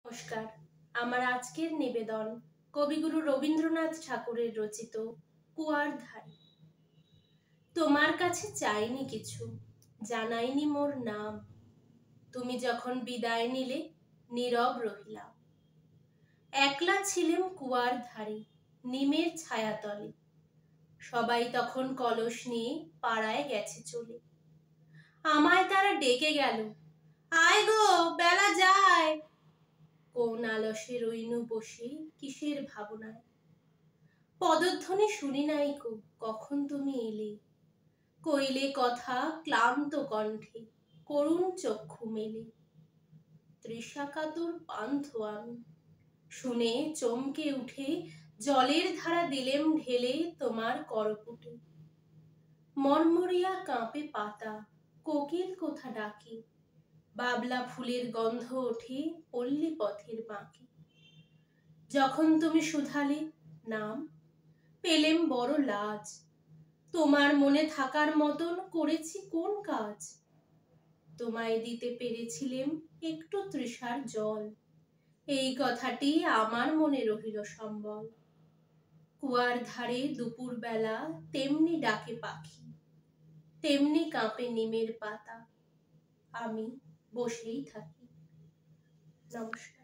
নমস্কার। আমার আজকের নিবেদন কবিগুরু রবীন্দ্রনাথ ঠাকুরের রচিত কুয়ার ধারে। তোমার কাছে চাইনি কিছু, জানাইনি মোর নাম। তুমি যখন বিদায় নিলে নীরব রহিলাম। একলা ছিলেম কুয়ার ধারে, নিমের ছায়াতলে। সবাই তখন কলস নিয়ে পাড়ায় গেছে চলে। আমায় তারা ডেকে গেল, আয় গো বেলা যায়। কোন আলসে রইনু বসে কিসের ভাবনায়। পদধ্বনি শুনি নাই কো, কখন তুমি এলে। কইলে কথা ক্লান্ত কণ্ঠে, করুণ চক্ষু মেলে। তৃষাকাতর পান্থ আমি, শুনে চমকে উঠে জলের ধারা দিলেম ঢেলে তোমার করপুটে। মরমরিয়া কাঁপে পাতা, কোকিল কোথা ডাকে। বাবলা ফুলের গন্ধ ওঠে পল্লী পথের বাঁকে। যখন তুমি শুধালে নাম, পেলেম বড় লাজ। তোমার মনে থাকার মতন করেছি কোন কাজ। তোমায় দিতে পেরেছিলেম একটু তৃষার জল, এই কথাটি আমার মনে রহিল সম্বল। কুয়ার ধারে দুপুর বেলা তেমনি ডাকে পাখি, তেমনি কাঁপে নিমের পাতা। আমি বসেই থাকি। নমস্কার।